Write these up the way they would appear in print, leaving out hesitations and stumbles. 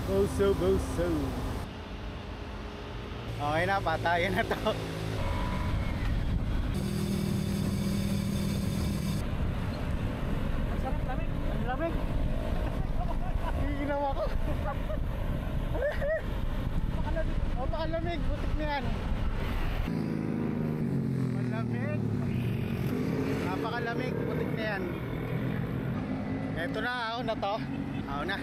Boso, boso. Okay na, patayan na to. Ang sarap, lamig. Ang lamig. Ginawa ko. Pakalamig. Butik na yan. Malamig. Napakalamig. Butik na yan. Eto na, ako na to. Ako na.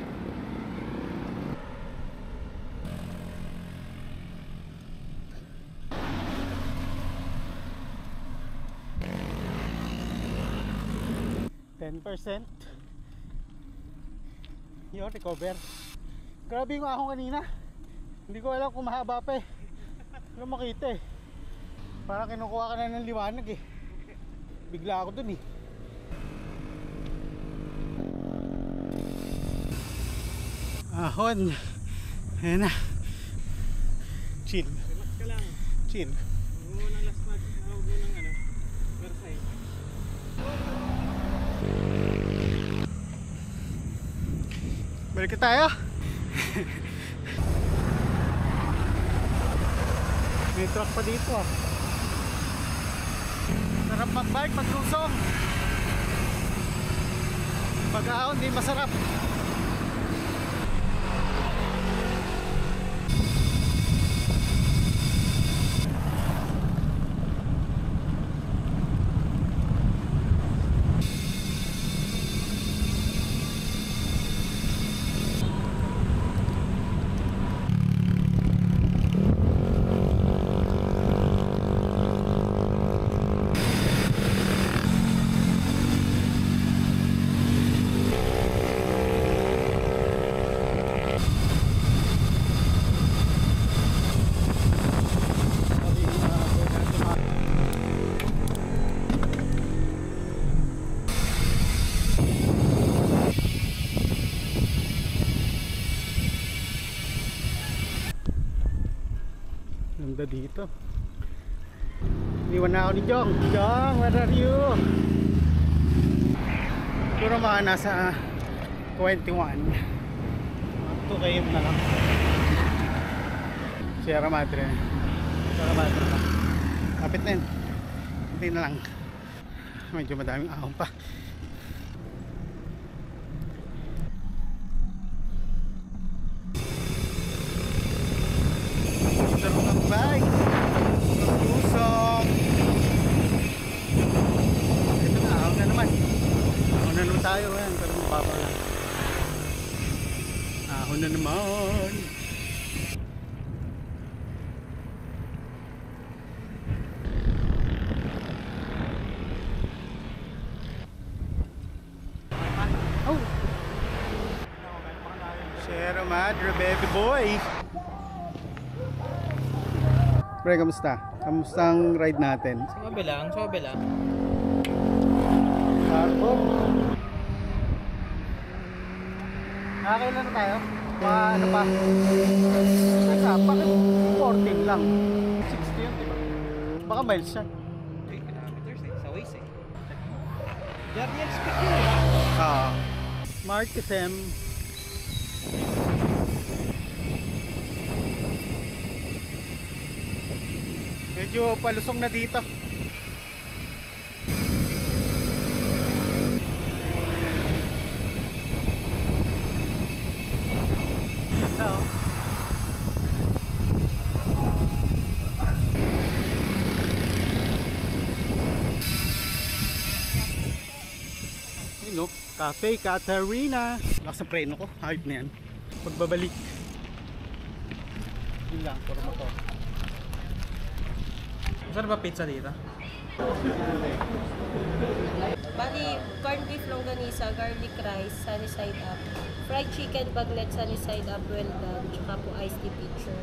%. Yun, recover. Grabe yung ahon kanina. Hindi ko alam kung mahaba pa eh. Hindi ko makita eh. Parang kinukuha ka na ng liwanag eh. Bigla ako dun eh. Ahon. Ayan na. Chill. Relax ka lang. Chill. Huwag mo ng last match. Huwag mo ng Versailles. Balik tayo. May truck pa dito ah. Sarap mag-bike pag lusong. Pag ahon di masarap. Ganda dito. Iniwan na ako ni Jong. Jong, where are you? Siguro mga nasa 21. 2 km na lang. Sierra Madre. Sierra Madre na. Kapit na yun. Hindi na lang. Medyo madaming ahon pa. Bike lusong. Ito na, ahon na naman. Ahon na naman tayo yan. Pero mababa lang. Ahon na naman. Oh, Sierra Madre, baby boy. Pre, kamusta? Kamusta ang ride natin? Suwabe lang, suwabe lang. Sarpo. Nakakailan na tayo? Ano pa? Teka, bakit 14 lang? 60 yun, diba? Baka miles yan. 3 kilometers eh, sa Waze eh. Guardian speed yun eh. Smart FM. Medyo palusong na dito. So, yun no, Cafe Catarina. Lakas ng preno ko, hype na yan. Pagbabalik. Yun lang, puro motor. Saan ba pizza dito? Bali, corned beef longganisa, garlic rice, sunny side up, fried chicken bagnet, sunny side up, well done, tsaka po iced tea pitcher.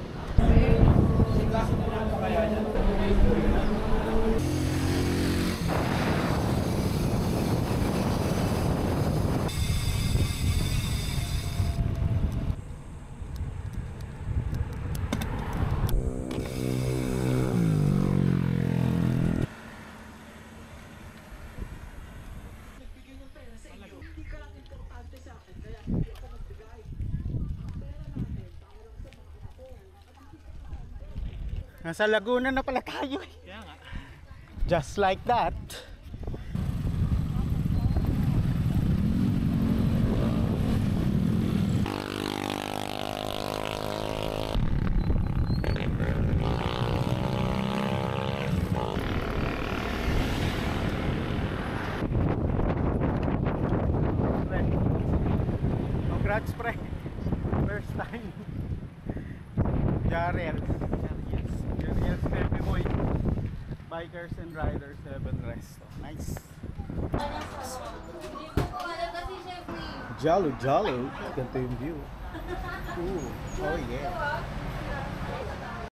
Nasa Laguna na pala tayo eh. Kaya nga. Just like that. Congrats pre. First time. Jariel. Jariel's baby boy. Bikers and Riders 7 Resto. Nice. Jalo, jalo. Ganito yung view. Ooh, oh yeah.